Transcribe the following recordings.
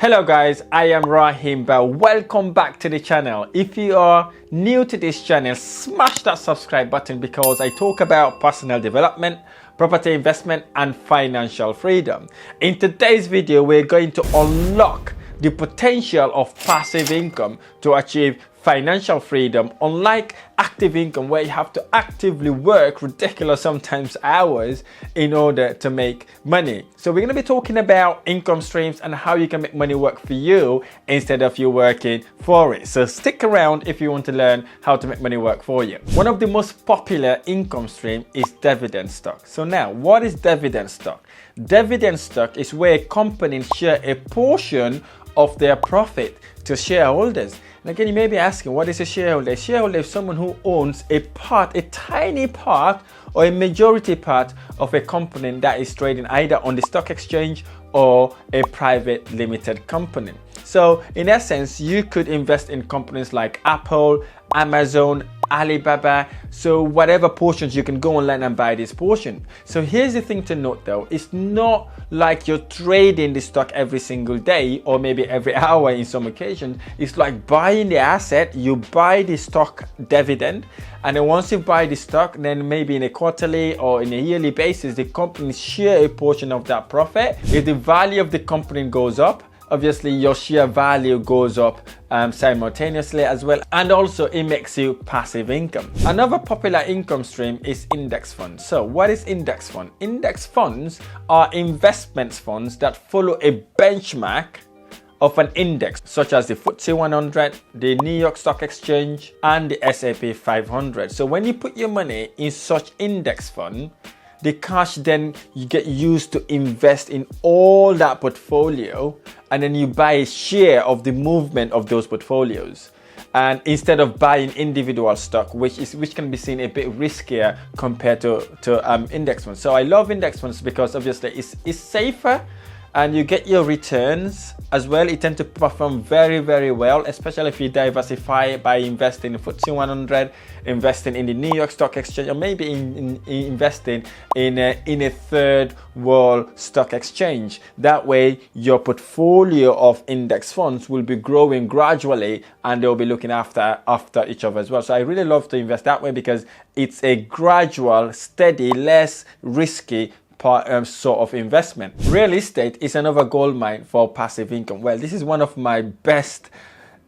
Hello guys, I am Rahim Bah. Welcome back to the channel. If you are new to this channel, smash that subscribe button because I talk about personal development, property investment and financial freedom. In today's video, we're going to unlock the potential of passive income to achieve financial freedom, unlike active income where you have to actively work ridiculous sometimes hours in order to make money. So we're going to be talking about income streams and how you can make money work for you instead of you working for it. So stick around if you want to learn how to make money work for you. One of the most popular income stream is dividend stock. So now, what is dividend stock? Dividend stock is where companies share a portion of their profit to shareholders. And again, you may be asking, what is a shareholder? A shareholder is someone who owns a part, a tiny part or a majority part of a company that is trading either on the stock exchange or a private limited company. So in essence, you could invest in companies like Apple, Amazon, Alibaba, so whatever portions, you can go online and buy this portion. So here's the thing to note though, it's not like you're trading the stock every single day or maybe every hour in some occasions. It's like buying the asset, you buy the stock dividend, and then once you buy the stock, then maybe in a quarterly or in a yearly basis, the companies share a portion of that profit. If the value of the company goes up, obviously your share value goes up simultaneously as well, and also it makes you passive income. Another popular income stream is index funds. So what is index fund? Index funds are investment funds that follow a benchmark of an index such as the FTSE 100, the New York Stock Exchange and the S&P 500. So when you put your money in such index fund, the cash then you get used to invest in all that portfolio, and then you buy a share of the movement of those portfolios. And instead of buying individual stock, which can be seen a bit riskier compared to index funds. So I love index funds because obviously it's safer and you get your returns as well. It tends to perform very well, especially if you diversify by investing in FTSE 100, investing in the New York Stock Exchange, or maybe investing in a third world stock exchange. That way your portfolio of index funds will be growing gradually and they'll be looking after each other as well. So I really love to invest that way because it's a gradual, steady, less risky sort of investment. Real estate is another goldmine for passive income. Well, this is one of my best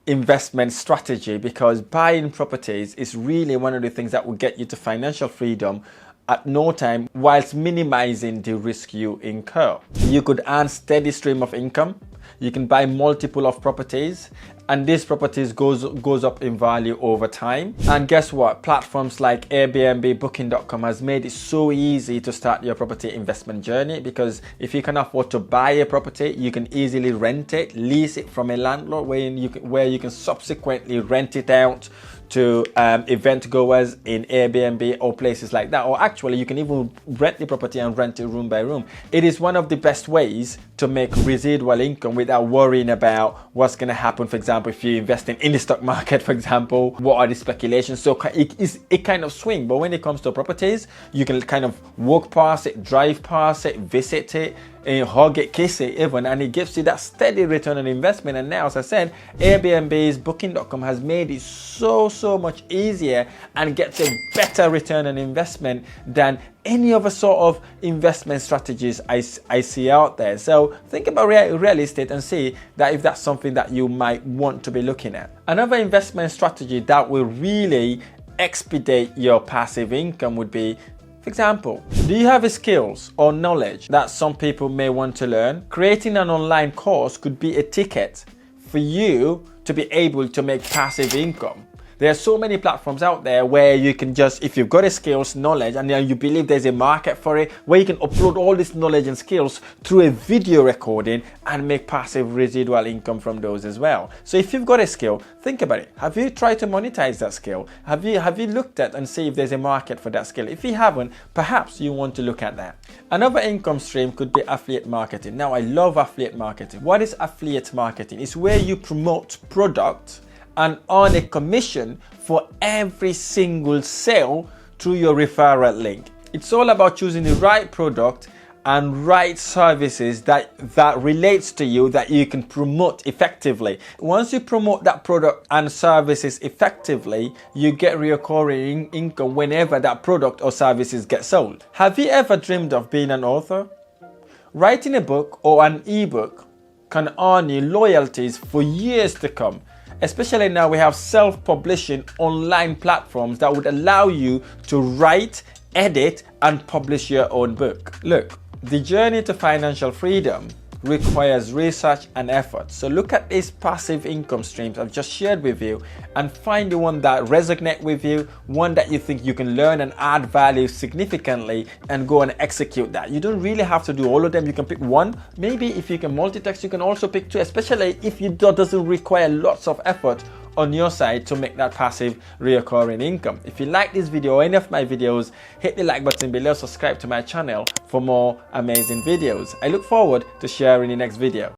investment strategy because buying properties is really one of the things that will get you to financial freedom at no time whilst minimizing the risk you incur. You could earn steady stream of income. You can buy multiple of properties and these properties goes up in value over time. And guess what? Platforms like Airbnb, Booking.com has made it so easy to start your property investment journey, because if you can afford to buy a property, you can easily rent it, lease it from a landlord where you can subsequently rent it out to event goers in Airbnb or places like that. Or actually you can even rent the property and rent it room by room. It is one of the best ways to make residual income without worrying about what's going to happen. For example, if you're investing in the stock market, for example, what are the speculations? So it kind of swing, but when it comes to properties, you can kind of walk past it, drive past it, visit it, and hug it, kiss it even, and it gives you that steady return on investment. And now, as I said, Airbnb's Booking.com has made it so much easier and gets a better return on investment than any other sort of investment strategies I see out there. So think about real estate and see that if that's something that you might want to be looking at. Another investment strategy that will really expedite your passive income would be, for example, do you have skills or knowledge that some people may want to learn? Creating an online course could be a ticket for you to be able to make passive income. There are so many platforms out there where you can just, if you've got a skills, knowledge, and you believe there's a market for it, where you can upload all this knowledge and skills through a video recording and make passive residual income from those as well. So if you've got a skill, think about it. Have you tried to monetize that skill? Have you looked at and see if there's a market for that skill? If you haven't, perhaps you want to look at that. Another income stream could be affiliate marketing. Now, I love affiliate marketing. What is affiliate marketing? It's where you promote products and earn a commission for every single sale through your referral link. It's all about choosing the right product and write services that relates to you, that you can promote effectively. Once you promote that product and services effectively, you get recurring income whenever that product or services get sold. Have you ever dreamed of being an author? Writing a book or an ebook can earn you loyalties for years to come. Especially now we have self-publishing online platforms that would allow you to write, edit, and publish your own book. Look, the journey to financial freedom requires research and effort. So look at these passive income streams I've just shared with you and find the one that resonates with you, one that you think you can learn and add value significantly, and go and execute that. You don't really have to do all of them. You can pick one. Maybe if you can multitask, you can also pick two, especially if it doesn't require lots of effort on your side to make that passive recurring income. If you like this video or any of my videos, hit the like button below, subscribe to my channel for more amazing videos. I look forward to sharing the next video.